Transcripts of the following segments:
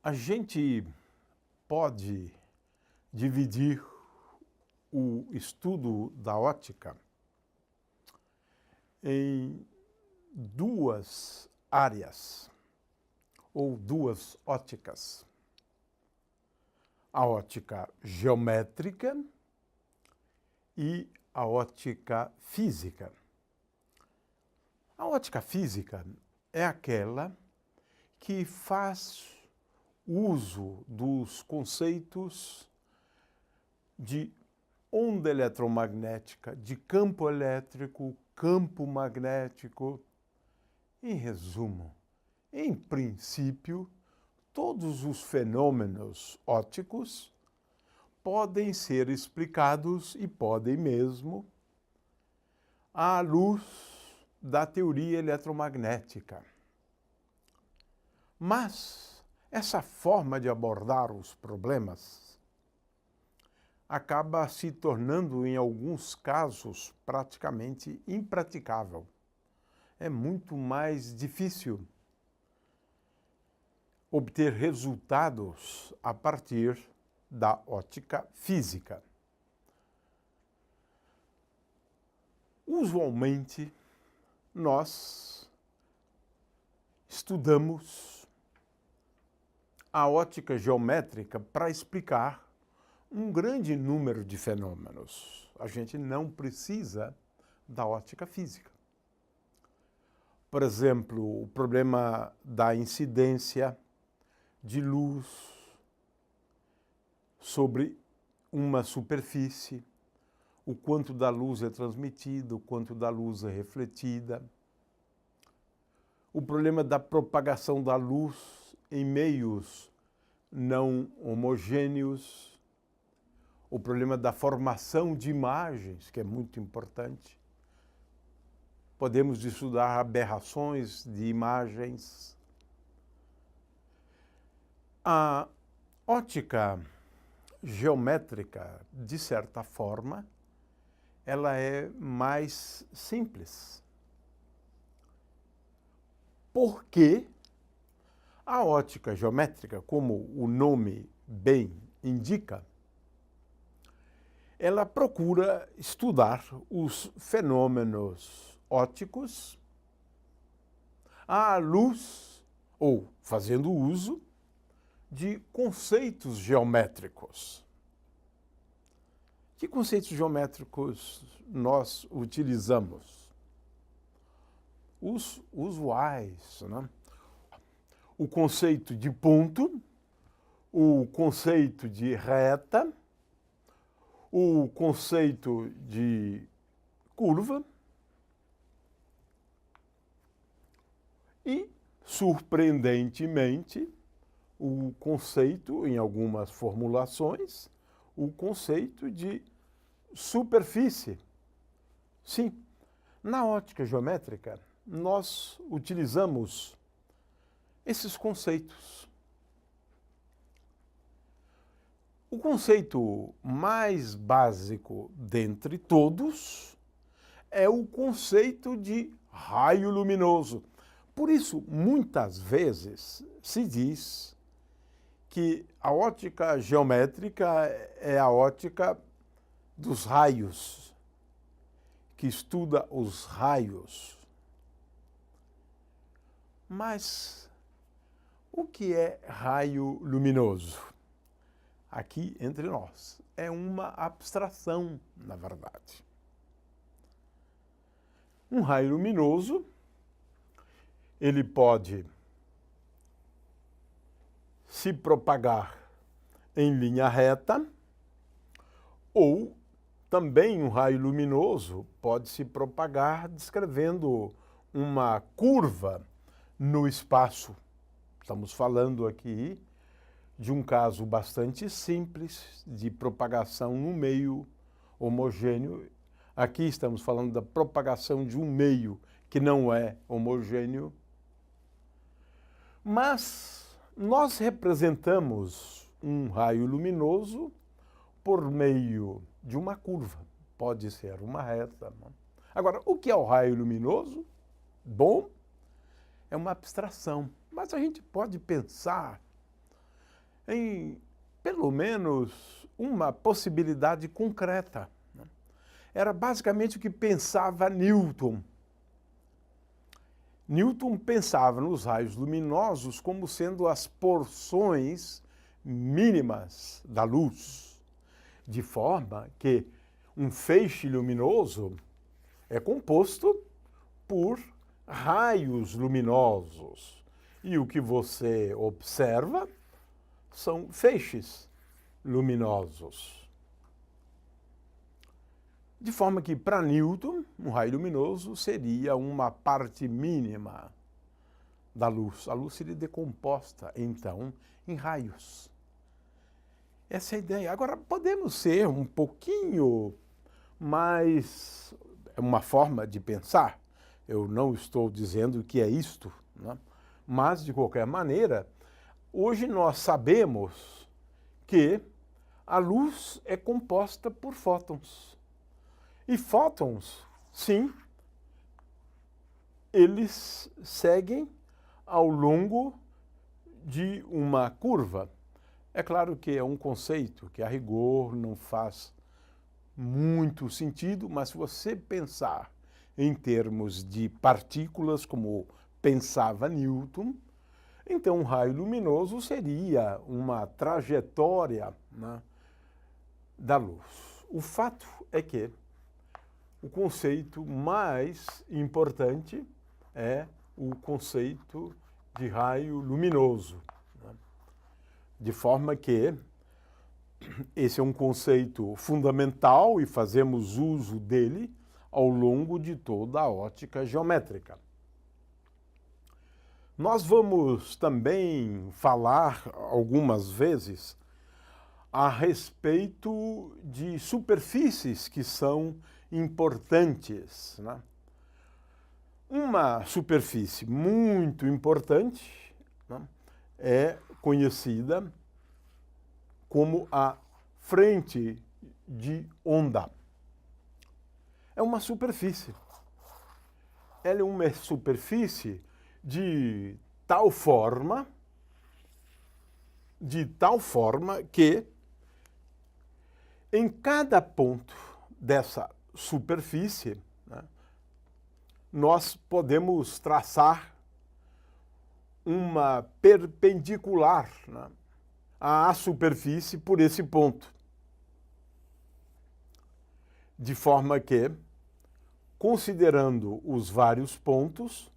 A gente pode dividir o estudo da ótica em duas áreas ou duas óticas. A ótica geométrica e a ótica física. A ótica física é aquela que faz uso dos conceitos de onda eletromagnética, de campo elétrico, campo magnético. Em resumo, em princípio, todos os fenômenos ópticos podem ser explicados e podem mesmo à luz da teoria eletromagnética. Mas essa forma de abordar os problemas acaba se tornando, em alguns casos, praticamente impraticável. É muito mais difícil obter resultados a partir da ótica física. Usualmente, nós estudamos a ótica geométrica para explicar um grande número de fenômenos. A gente não precisa da ótica física. Por exemplo, o problema da incidência de luz sobre uma superfície, o quanto da luz é transmitida, o quanto da luz é refletida. O problema da propagação da luz em meios não homogêneos. O problema da formação de imagens, que é muito importante. Podemos estudar aberrações de imagens. A ótica geométrica, de certa forma, ela é mais simples. Porque a ótica geométrica, como o nome bem indica, ela procura estudar os fenômenos ópticos à luz ou fazendo uso de conceitos geométricos. Que conceitos geométricos nós utilizamos? Os usuais, né? O conceito de ponto, o conceito de reta, o conceito de curva e, surpreendentemente, o conceito, em algumas formulações, o conceito de superfície. Sim, na ótica geométrica, nós utilizamos esses conceitos. O conceito mais básico dentre todos é o conceito de raio luminoso. Por isso, muitas vezes se diz que a ótica geométrica é a ótica dos raios, que estuda os raios. Mas o que é raio luminoso? Aqui entre nós, é uma abstração, na verdade. Um raio luminoso, ele pode se propagar em linha reta, ou também um raio luminoso pode se propagar descrevendo uma curva no espaço. Estamos falando aqui de um caso bastante simples de propagação no meio homogêneo. Aqui estamos falando da propagação de um meio que não é homogêneo. Mas nós representamos um raio luminoso por meio de uma curva. Pode ser uma reta. Agora, o que é o raio luminoso? Bom, é uma abstração. Mas a gente pode pensar em pelo menos uma possibilidade concreta. Era basicamente o que pensava Newton. Newton pensava nos raios luminosos como sendo as porções mínimas da luz, de forma que um feixe luminoso é composto por raios luminosos. E o que você observa são feixes luminosos. De forma que, para Newton, um raio luminoso seria uma parte mínima da luz. A luz seria decomposta, então, em raios. Essa é a ideia. Agora, podemos ser um pouquinho mais... É uma forma de pensar. Eu não estou dizendo que é isto, né? Mas, de qualquer maneira, hoje nós sabemos que a luz é composta por fótons. E fótons, sim, eles seguem ao longo de uma curva. É claro que é um conceito que, a rigor, não faz muito sentido, mas se você pensar em termos de partículas, como pensava Newton, então um raio luminoso seria uma trajetória, né, da luz. O fato é que o conceito mais importante é o conceito de raio luminoso, né? De forma que esse é um conceito fundamental e fazemos uso dele ao longo de toda a ótica geométrica. Nós vamos também falar algumas vezes a respeito de superfícies que são importantes, né? Uma superfície muito importante, né, é conhecida como a frente de onda. É uma superfície. Ela é uma superfície de tal forma que em cada ponto dessa superfície, né, nós podemos traçar uma perpendicular, né, à superfície por esse ponto. De forma que, considerando os vários pontos,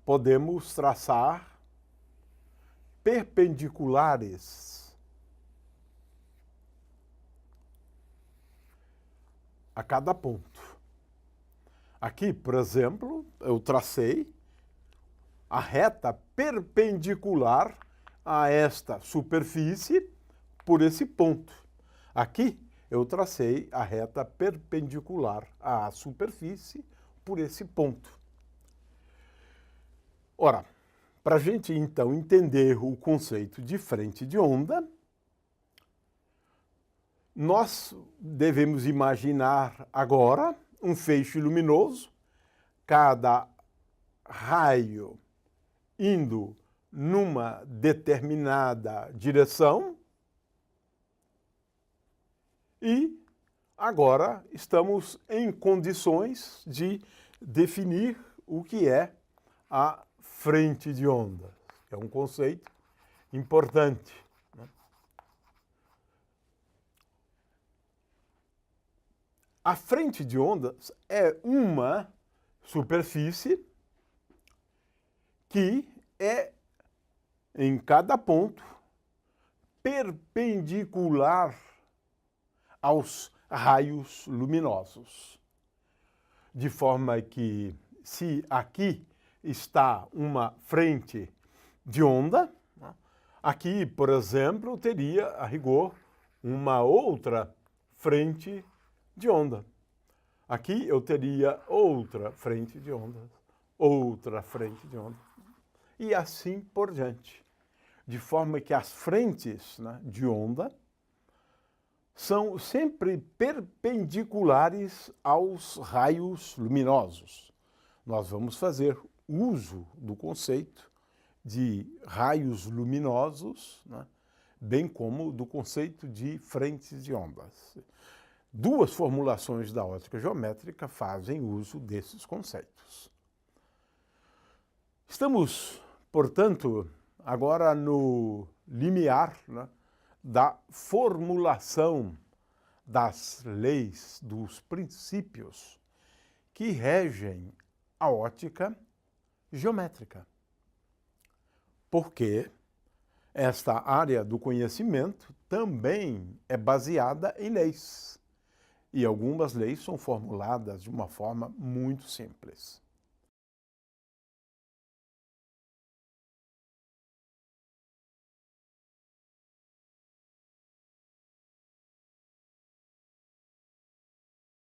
podemos traçar perpendiculares a cada ponto. Aqui, por exemplo, eu tracei a reta perpendicular a esta superfície por esse ponto. Aqui, eu tracei a reta perpendicular à superfície por esse ponto. Ora, para a gente, então, entender o conceito de frente de onda, nós devemos imaginar agora um feixe luminoso, cada raio indo numa determinada direção, e agora estamos em condições de definir o que é a frente de onda. É um conceito importante. A frente de ondas é uma superfície que é, em cada ponto, perpendicular aos raios luminosos. De forma que, se aqui está uma frente de onda, aqui, por exemplo, teria, a rigor, uma outra frente de onda. Aqui eu teria outra frente de onda, outra frente de onda, e assim por diante. De forma que as frentes, né, de onda são sempre perpendiculares aos raios luminosos. Nós vamos fazer uso do conceito de raios luminosos, né, bem como do conceito de frentes e ondas. Duas formulações da ótica geométrica fazem uso desses conceitos. Estamos, portanto, agora no limiar, né, da formulação das leis, dos princípios que regem a ótica geométrica. Porque esta área do conhecimento também é baseada em leis. E algumas leis são formuladas de uma forma muito simples.